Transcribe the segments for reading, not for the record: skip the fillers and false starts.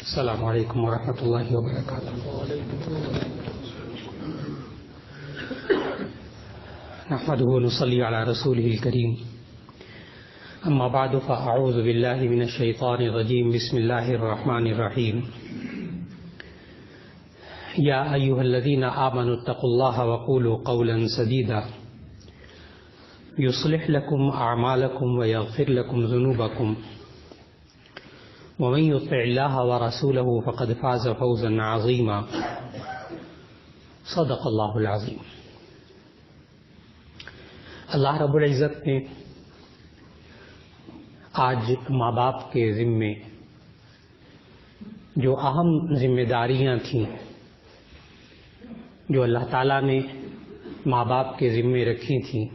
السلام علیکم ورحمۃ اللہ وبرکاتہ. نحمده ونصلي على رسوله الكريم. اما بعد فاعوذ بالله من الشيطان الرجيم. بسم الله الرحمن الرحيم. يا ايها الذين آمنوا اتقوا الله وقولوا قولا سديدا يصلح لكم اعمالكم ويغفر لكم ذنوبكم ومن يطع الله ورسوله فقد فاز فوزا عظيما. صدق الله العظيم. اللہ رب العزت نے آج ماں باپ کے ذمے جو اہم ذمہ داریاں تھیں جو اللہ تعالیٰ نے ماں باپ کے ذمے رکھی تھیں،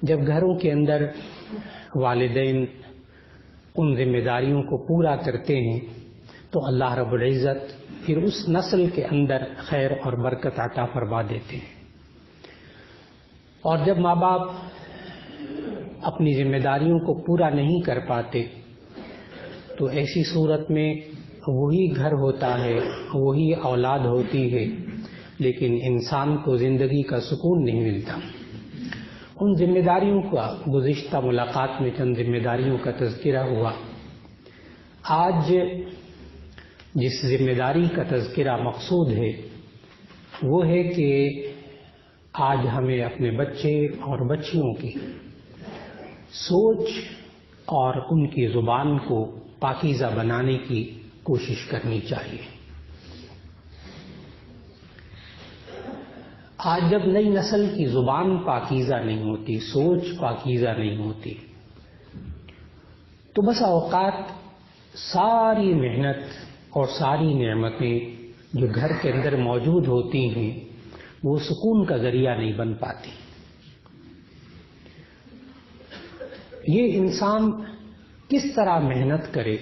جب گھروں کے اندر والدین ان ذمہ داریوں کو پورا کرتے ہیں تو اللہ رب العزت پھر اس نسل کے اندر خیر اور برکت عطا فرما دیتے ہیں. اور جب ماں باپ اپنی ذمہ داریوں کو پورا نہیں کر پاتے تو ایسی صورت میں وہی گھر ہوتا ہے، وہی اولاد ہوتی ہے، لیکن انسان کو زندگی کا سکون نہیں ملتا. ان ذمہ داریوں کا گزشتہ ملاقات میں چند ذمہ داریوں کا تذکرہ ہوا. آج جس ذمہ داری کا تذکرہ مقصود ہے وہ ہے کہ آج ہمیں اپنے بچے اور بچیوں کی سوچ اور ان کی زبان کو پاکیزہ بنانے کی کوشش کرنی چاہیے. آج جب نئی نسل کی زبان پاکیزہ نہیں ہوتی، سوچ پاکیزہ نہیں ہوتی، تو بس اوقات ساری محنت اور ساری نعمتیں جو گھر کے اندر موجود ہوتی ہیں وہ سکون کا ذریعہ نہیں بن پاتی. یہ انسان کس طرح محنت کرے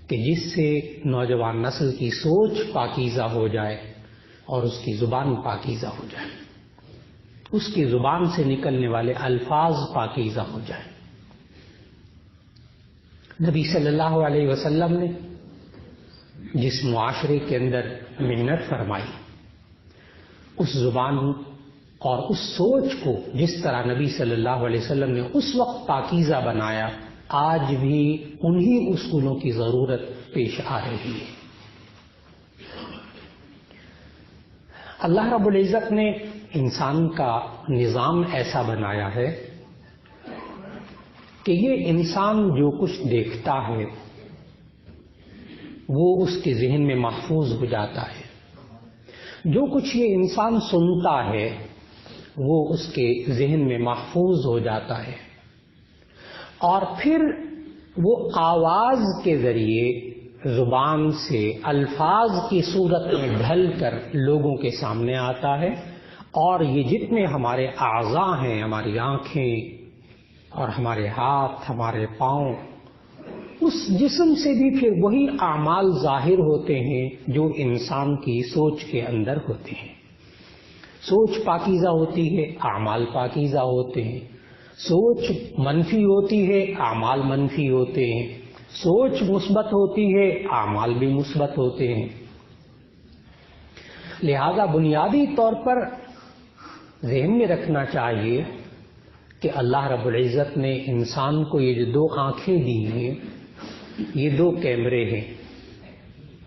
کہ جس سے نوجوان نسل کی سوچ پاکیزہ ہو جائے اور اس کی زبان پاکیزہ ہو جائے، اس کی زبان سے نکلنے والے الفاظ پاکیزہ ہو جائیں. نبی صلی اللہ علیہ وسلم نے جس معاشرے کے اندر محنت فرمائی، اس زبان اور اس سوچ کو جس طرح نبی صلی اللہ علیہ وسلم نے اس وقت پاکیزہ بنایا، آج بھی انہی اصولوں کی ضرورت پیش آ رہی ہے. اللہ رب العزت نے انسان کا نظام ایسا بنایا ہے کہ یہ انسان جو کچھ دیکھتا ہے وہ اس کے ذہن میں محفوظ ہو جاتا ہے، جو کچھ یہ انسان سنتا ہے وہ اس کے ذہن میں محفوظ ہو جاتا ہے، اور پھر وہ آواز کے ذریعے زبان سے الفاظ کی صورت میں ڈھل کر لوگوں کے سامنے آتا ہے. اور یہ جتنے ہمارے اعضاء ہیں، ہماری آنکھیں اور ہمارے ہاتھ، ہمارے پاؤں، اس جسم سے بھی پھر وہی اعمال ظاہر ہوتے ہیں جو انسان کی سوچ کے اندر ہوتے ہیں. سوچ پاکیزہ ہوتی ہے، اعمال پاکیزہ ہوتے ہیں. سوچ منفی ہوتی ہے، اعمال منفی ہوتے ہیں. سوچ مثبت ہوتی ہے، اعمال بھی مثبت ہوتے ہیں. لہذا بنیادی طور پر ذہن میں رکھنا چاہیے کہ اللہ رب العزت نے انسان کو یہ جو دو آنکھیں دی ہیں، یہ دو کیمرے ہیں،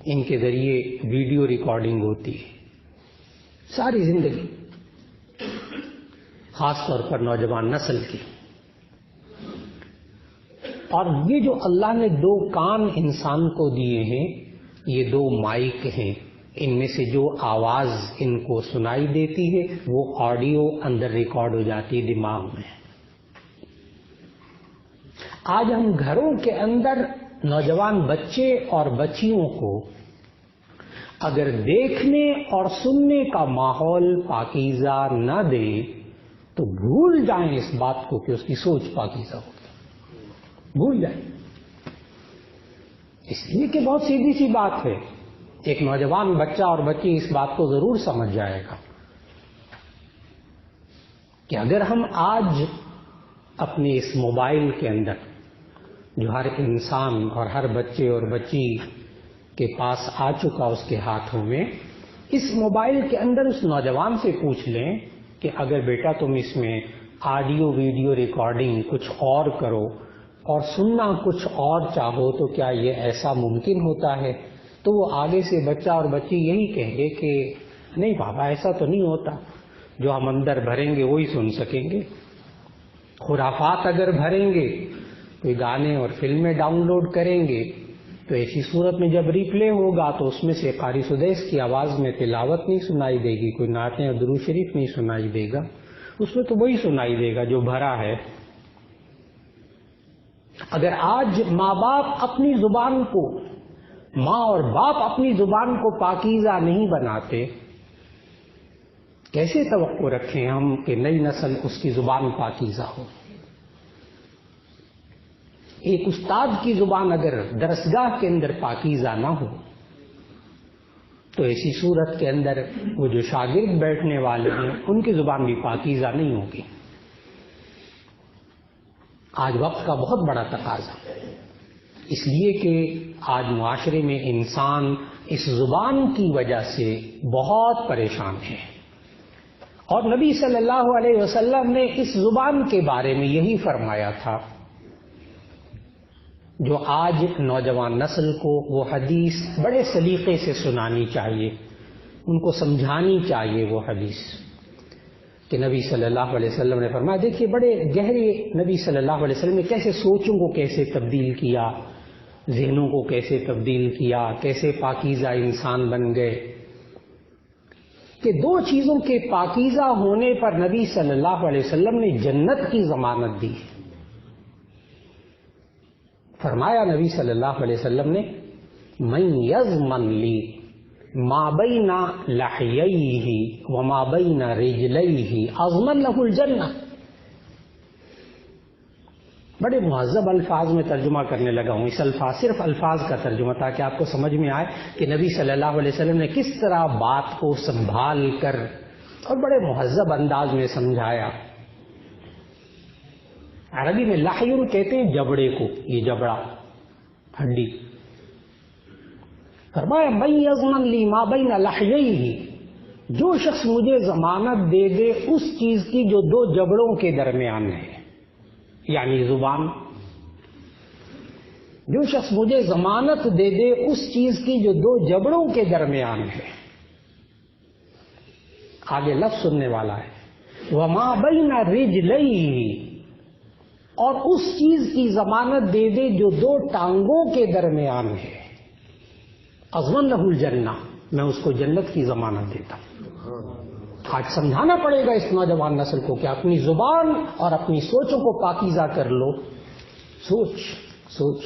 ان کے ذریعے ویڈیو ریکارڈنگ ہوتی ہے ساری زندگی، خاص طور پر نوجوان نسل کی. اور یہ جو اللہ نے دو کان انسان کو دیے ہیں، یہ دو مائک ہیں، ان میں سے جو آواز ان کو سنائی دیتی ہے وہ آڈیو اندر ریکارڈ ہو جاتی ہے دماغ میں. آج ہم گھروں کے اندر نوجوان بچے اور بچیوں کو اگر دیکھنے اور سننے کا ماحول پاکیزہ نہ دیں تو بھول جائیں اس بات کو کہ اس کی سوچ پاکیزہ ہوگی. بھول جائیں. اس لیے کہ بہت سیدھی سی بات ہے، ایک نوجوان بچہ اور بچی اس بات کو ضرور سمجھ جائے گا کہ اگر ہم آج اپنے اس موبائل کے اندر جو ہر انسان اور ہر بچے اور بچی کے پاس آ چکا اس کے ہاتھوں میں، اس موبائل کے اندر اس نوجوان سے پوچھ لیں کہ اگر بیٹا تم اس میں آڈیو ویڈیو ریکارڈنگ کچھ اور کرو اور سننا کچھ اور چاہو تو کیا یہ ایسا ممکن ہوتا ہے؟ تو وہ آگے سے بچہ اور بچی یہی کہیں گے کہ نہیں بابا ایسا تو نہیں ہوتا، جو ہم اندر بھریں گے وہی سن سکیں گے۔ خرافات اگر بھریں گے، کوئی گانے اور فلمیں ڈاؤن لوڈ کریں گے، تو ایسی صورت میں جب ریپلے ہوگا تو اس میں سے قاری سدیس کی آواز میں تلاوت نہیں سنائی دے گی، کوئی نعتیں اور درود شریف نہیں سنائی دے گا، اس میں تو وہی سنائی دے گا جو بھرا ہے۔ اگر آج ماں باپ اپنی زبان کو، ماں اور باپ اپنی زبان کو پاکیزہ نہیں بناتے، کیسے توقع رکھیں ہم کہ نئی نسل اس کی زبان پاکیزہ ہو؟ ایک استاد کی زبان اگر درسگاہ کے اندر پاکیزہ نہ ہو تو ایسی صورت کے اندر وہ جو شاگرد بیٹھنے والے ہیں ان کی زبان بھی پاکیزہ نہیں ہوگی۔ آج وقت کا بہت بڑا تقاضا، اس لیے کہ آج معاشرے میں انسان اس زبان کی وجہ سے بہت پریشان ہے، اور نبی صلی اللہ علیہ وسلم نے اس زبان کے بارے میں یہی فرمایا تھا۔ جو آج نوجوان نسل کو وہ حدیث بڑے سلیقے سے سنانی چاہیے، ان کو سمجھانی چاہیے وہ حدیث کہ نبی صلی اللہ علیہ وسلم نے فرمایا، دیکھیے بڑے گہرے نبی صلی اللہ علیہ وسلم نے کیسے سوچوں کو کیسے تبدیل کیا، ذہنوں کو کیسے تبدیل کیا، کیسے پاکیزہ انسان بن گئے، کہ دو چیزوں کے پاکیزہ ہونے پر نبی صلی اللہ علیہ وسلم نے جنت کی ضمانت دی۔ فرمایا نبی صلی اللہ علیہ وسلم نے، من یضمن لی ما بین لحییہ وما بین رجلیہ اضمن لہ الجنہ۔ بڑے مہذب الفاظ میں ترجمہ کرنے لگا ہوں، اس صرف الفاظ کا ترجمہ تاکہ آپ کو سمجھ میں آئے کہ نبی صلی اللہ علیہ وسلم نے کس طرح بات کو سنبھال کر اور بڑے مہذب انداز میں سمجھایا۔ عربی میں لحیون کہتے ہیں جبڑے کو، یہ جبڑا، ہڈی۔ فرمایا من یضمن لی ما بین لحییہ، جو شخص مجھے ضمانت دے دے اس چیز کی جو دو جبڑوں کے درمیان ہے، یعنی زبان، جو شخص مجھے ضمانت دے دے اس چیز کی جو دو جبڑوں کے درمیان ہے، آگے لفظ سننے والا ہے، وما بین رجلیہ، اور اس چیز کی ضمانت دے دے جو دو ٹانگوں کے درمیان ہے، اضمن لہ الجنہ، میں اس کو جنت کی ضمانت دیتا ہوں۔ آج سمجھانا پڑے گا اس نوجوان نسل کو کہ اپنی زبان اور اپنی سوچوں کو پاکیزہ کر لو۔ سوچ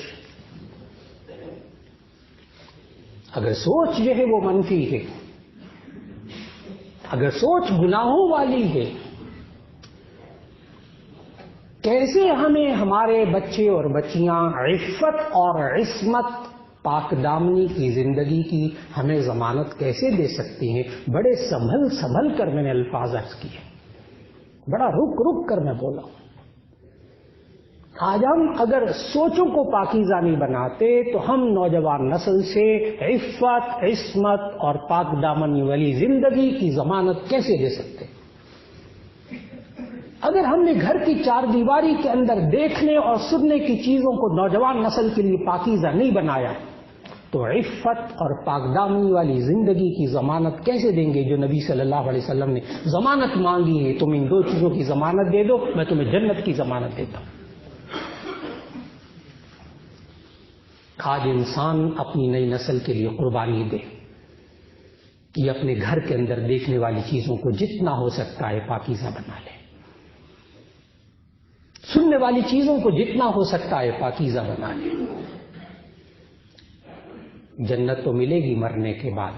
اگر سوچ جو ہے وہ منفی ہے، اگر سوچ گناہوں والی ہے، کیسے ہمیں ہمارے بچے اور بچیاں عفت اور عصمت، پاک دامنی کی زندگی کی ہمیں ضمانت کیسے دے سکتی ہیں؟ بڑے سنبھل کر میں نے الفاظ عرض کیے، بڑا رک کر میں بولا ہوں۔ آج ہم اگر سوچوں کو پاکیزہ نہیں بناتے تو ہم نوجوان نسل سے عفت، عصمت اور پاک دامنی والی زندگی کی ضمانت کیسے دے سکتے؟ اگر ہم نے گھر کی چار دیواری کے اندر دیکھنے اور سننے کی چیزوں کو نوجوان نسل کے لیے پاکیزہ نہیں بنایا تو عفت اور پاک دامنی والی زندگی کی ضمانت کیسے دیں گے جو نبی صلی اللہ علیہ وسلم نے ضمانت مانگی ہے؟ تم ان دو چیزوں کی ضمانت دے دو، میں تمہیں جنت کی ضمانت دیتا ہوں۔ آج انسان اپنی نئی نسل کے لیے قربانی دے کہ اپنے گھر کے اندر دیکھنے والی چیزوں کو جتنا ہو سکتا ہے پاکیزہ بنا لے، سننے والی چیزوں کو جتنا ہو سکتا ہے پاکیزہ بنا لے۔ جنت تو ملے گی مرنے کے بعد،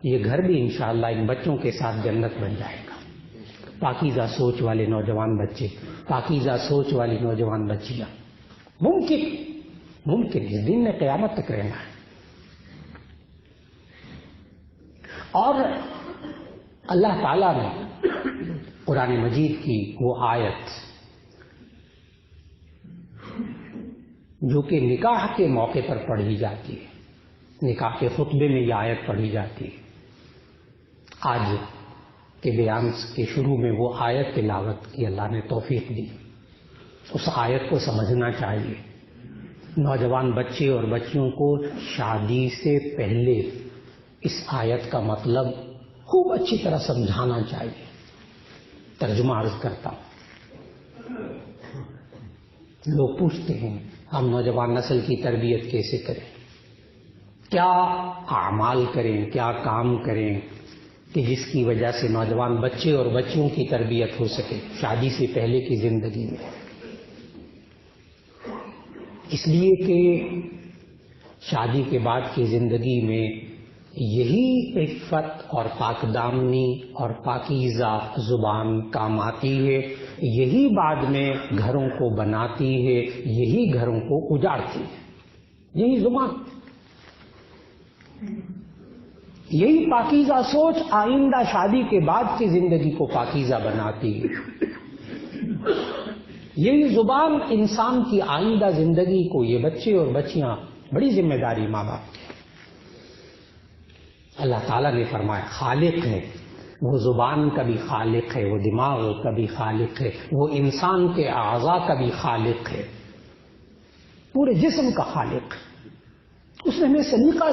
یہ گھر بھی انشاءاللہ ان بچوں کے ساتھ جنت بن جائے گا۔ پاکیزہ سوچ والے نوجوان بچے، پاکیزہ سوچ والی نوجوان بچیاں، ممکن اس دن میں قیامت تک رہنا ہے۔ اور اللہ تعالیٰ نے قرآن مجید کی وہ آیت جو کہ نکاح کے موقع پر پڑھی جاتی ہے، نکاح کے خطبے میں یہ آیت پڑھی جاتی ہے، آج کے بیان کے شروع میں وہ آیت تلاوت کی اللہ نے توفیق دی، اس آیت کو سمجھنا چاہیے۔ نوجوان بچے اور بچیوں کو شادی سے پہلے اس آیت کا مطلب خوب اچھی طرح سمجھانا چاہیے۔ ترجمہ عرض کرتا ہوں۔ لوگ پوچھتے ہیں ہم نوجوان نسل کی تربیت کیسے کریں، کیا اعمال کریں، کیا کام کریں کہ جس کی وجہ سے نوجوان بچے اور بچیوں کی تربیت ہو سکے شادی سے پہلے کی زندگی میں۔ اس لیے کہ شادی کے بعد کی زندگی میں یہی عفت اور پاک دامنی اور پاکیزہ زبان کام آتی ہے، یہی بعد میں گھروں کو بناتی ہے، یہی گھروں کو اجاڑتی ہے، یہی زبان، یہی پاکیزہ سوچ آئندہ شادی کے بعد کی زندگی کو پاکیزہ بناتی ہے، یہی زبان انسان کی آئندہ زندگی کو، یہ بچے اور بچیاں بڑی ذمہ داری ماں باپ کی۔ اللہ تعالیٰ نے فرمایا خالق ہے، وہ زبان کا بھی خالق ہے، وہ دماغ کا بھی خالق ہے، وہ انسان کے اعضاء کا بھی خالق ہے، پورے جسم کا خالق ہے۔ اس نے ہمیں سلیقہ